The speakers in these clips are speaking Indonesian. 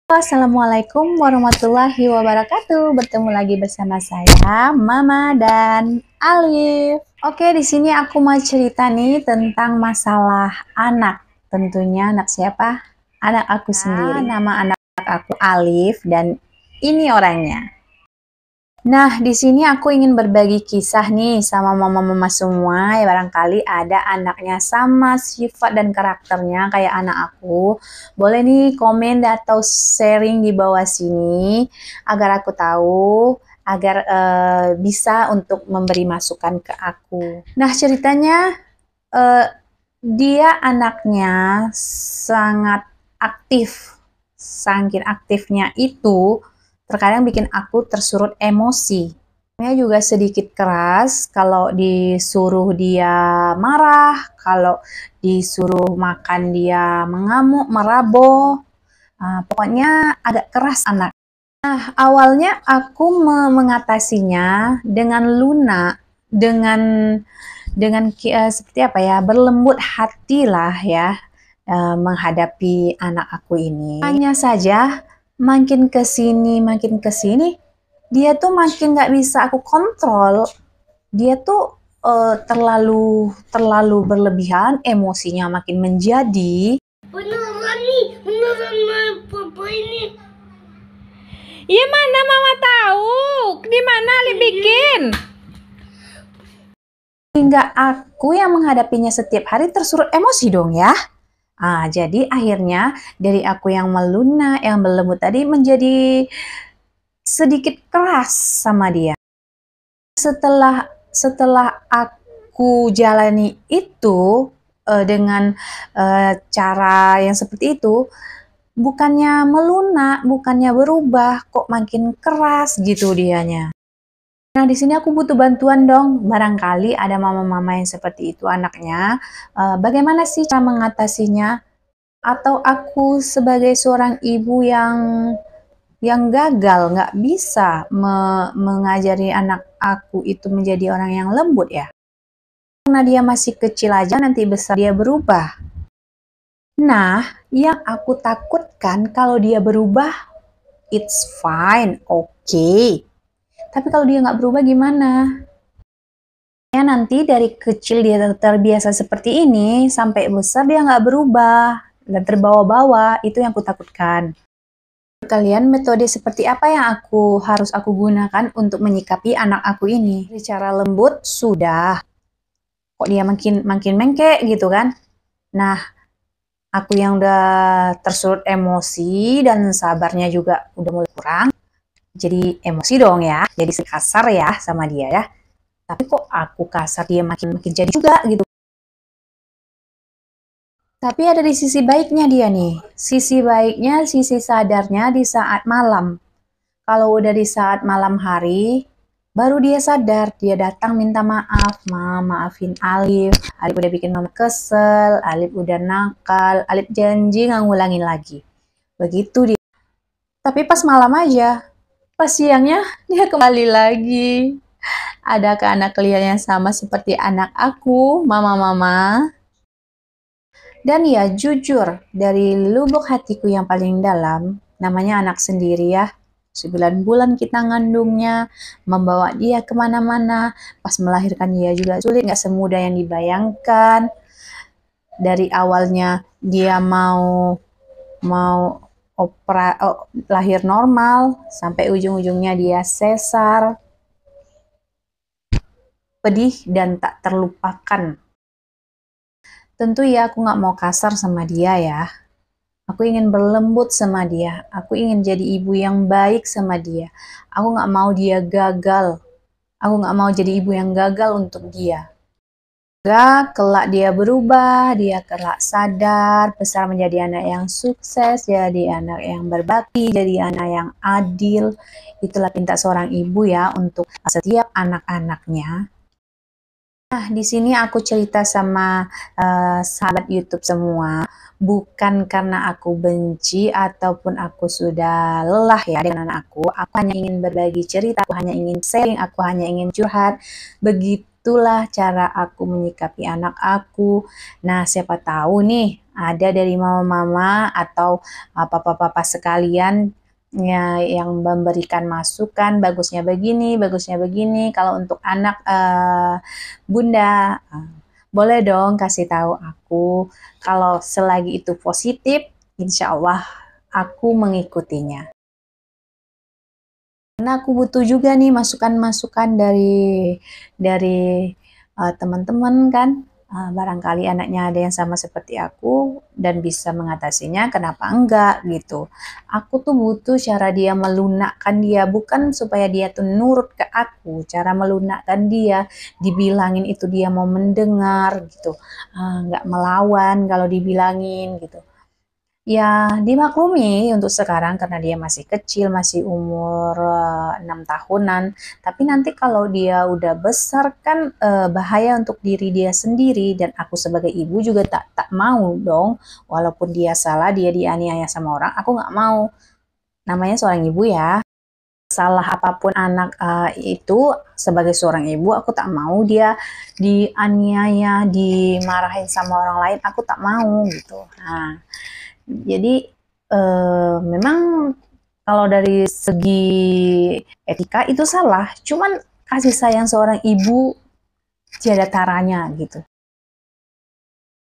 Assalamualaikum warahmatullahi wabarakatuh. Bertemu lagi bersama saya, Mama dan Alif. Oke, di sini aku mau cerita nih tentang masalah anak. Tentunya anak siapa? Anak aku sendiri. Nama anak aku Alif dan ini orangnya. Nah, di sini aku ingin berbagi kisah nih sama mama-mama semua. Ya barangkali ada anaknya sama sifat dan karakternya kayak anak aku. Boleh nih komen atau sharing di bawah sini agar aku tahu, agar bisa untuk memberi masukan ke aku. Nah, ceritanya dia anaknya sangat aktif. Saking aktifnya itu terkadang bikin aku tersurut emosi. Dia juga sedikit keras kalau disuruh dia marah, kalau disuruh makan dia mengamuk, meraboh. Pokoknya agak keras anak. Nah, awalnya aku mengatasinya dengan lunak, dengan seperti apa ya, berlembut hati lah ya, menghadapi anak aku ini. Hanya saja makin ke sini dia tuh makin nggak bisa aku kontrol. Dia tuh terlalu berlebihan, emosinya makin menjadi. Beneran nih, beneran papa ini. Iya, mana mama tahu di mana Alif bikin. Hingga aku yang menghadapinya setiap hari tersulut emosi dong ya. Jadi akhirnya dari aku yang melunak, yang berlembut tadi menjadi sedikit keras sama dia. Setelah aku jalani itu dengan cara yang seperti itu, bukannya melunak, bukannya berubah, kok makin keras gitu dianya. Nah, di sini aku butuh bantuan dong. Barangkali ada mama-mama yang seperti itu anaknya. Bagaimana sih cara mengatasinya? Atau aku sebagai seorang ibu yang gagal, nggak bisa mengajari anak aku itu menjadi orang yang lembut ya? Karena dia masih kecil aja, nanti besar dia berubah. Nah, yang aku takutkan kalau dia berubah, it's fine, oke. Tapi kalau dia nggak berubah gimana? Ya, nanti dari kecil dia terbiasa seperti ini, sampai besar dia nggak berubah dan terbawa-bawa, itu yang aku takutkan. Kalian metode seperti apa yang harus aku gunakan untuk menyikapi anak aku ini? Secara lembut sudah, kok dia makin mengkek gitu kan? Nah, aku yang udah tersulut emosi dan sabarnya juga udah mulai kurang, jadi emosi dong ya, jadi kasar ya sama dia ya. Tapi kok aku kasar, dia makin jadi juga gitu. Tapi ada di sisi baiknya dia nih. Sisi baiknya, sisi sadarnya di saat malam. Kalau udah di saat malam hari, baru dia sadar. Dia datang minta maaf. Maafin Alif. Alif udah bikin mama kesel. Alif udah nakal. Alif janji nggak ngulangin lagi. Begitu dia. Tapi pas malam aja. Pas siangnya, dia kembali lagi. Adakah anak kalian yang sama seperti anak aku, mama-mama? Dan ya jujur, dari lubuk hatiku yang paling dalam, namanya anak sendiri ya, 9 bulan kita ngandungnya, membawa dia kemana-mana, pas melahirkan dia juga sulit, nggak semudah yang dibayangkan. Dari awalnya dia mau lahir normal, sampai ujung-ujungnya dia sesar, pedih dan tak terlupakan. Tentu ya aku nggak mau kasar sama dia ya. Aku ingin berlembut sama dia. Aku ingin jadi ibu yang baik sama dia. Aku nggak mau dia gagal. Aku nggak mau jadi ibu yang gagal untuk dia. Kelak dia berubah, dia kelak sadar, besar menjadi anak yang sukses, jadi anak yang berbakti, jadi anak yang adil. Itulah pinta seorang ibu ya untuk setiap anak-anaknya. Nah, di sini aku cerita sama sahabat YouTube semua, bukan karena aku benci ataupun aku sudah lelah ya dengan anak aku hanya ingin berbagi cerita, aku hanya ingin sharing, aku hanya ingin curhat. Begitu itulah cara aku menyikapi anak aku. Nah, siapa tahu nih ada dari mama-mama atau papa-papa sekalian ya, yang memberikan masukan bagusnya begini. Kalau untuk anak Bunda, boleh dong kasih tahu aku. Kalau selagi itu positif, insya Allah aku mengikutinya. Karena aku butuh juga nih masukan-masukan dari teman-teman kan. Barangkali anaknya ada yang sama seperti aku dan bisa mengatasinya, kenapa enggak gitu. Aku tuh butuh cara dia melunakkan dia, bukan supaya dia tuh nurut ke aku, cara melunakkan dia, dibilangin itu dia mau mendengar gitu, nggak melawan kalau dibilangin gitu. Ya, dimaklumi untuk sekarang karena dia masih kecil, masih umur 6 tahunan. Tapi nanti kalau dia udah besar kan bahaya untuk diri dia sendiri dan aku sebagai ibu juga tak mau dong. Walaupun dia salah, dia dianiaya sama orang, aku nggak mau. Namanya seorang ibu ya. Salah apapun anak itu sebagai seorang ibu, aku tak mau dia dianiaya, dimarahin sama orang lain, aku tak mau gitu. Nah, jadi memang kalau dari segi etika itu salah, cuman kasih sayang seorang ibu tiada taranya gitu.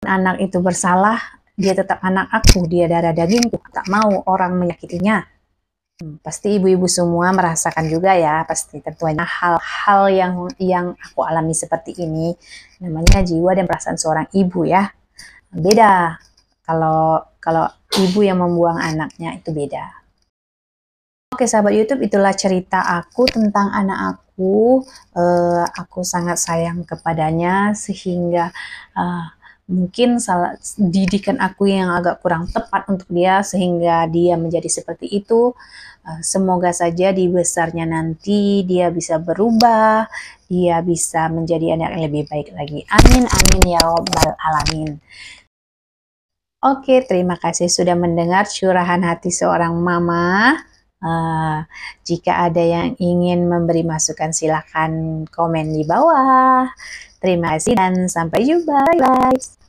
Anak itu bersalah, dia tetap anak aku, dia darah dagingku, tak mau orang menyakitinya. Pasti ibu-ibu semua merasakan juga ya, pasti tentunya hal-hal yang aku alami seperti ini, namanya jiwa dan perasaan seorang ibu ya. Beda kalau kalau ibu yang membuang anaknya itu beda. Oke sahabat YouTube, itulah cerita aku tentang anak aku. Aku sangat sayang kepadanya sehingga mungkin didikan aku yang agak kurang tepat untuk dia sehingga dia menjadi seperti itu. Semoga saja di besarnya nanti dia bisa berubah, dia bisa menjadi anak yang lebih baik lagi. Amin amin ya robbal alamin. Oke, terima kasih sudah mendengar curahan hati seorang mama. Jika ada yang ingin memberi masukan, silahkan komen di bawah. Terima kasih dan sampai jumpa. Bye-bye.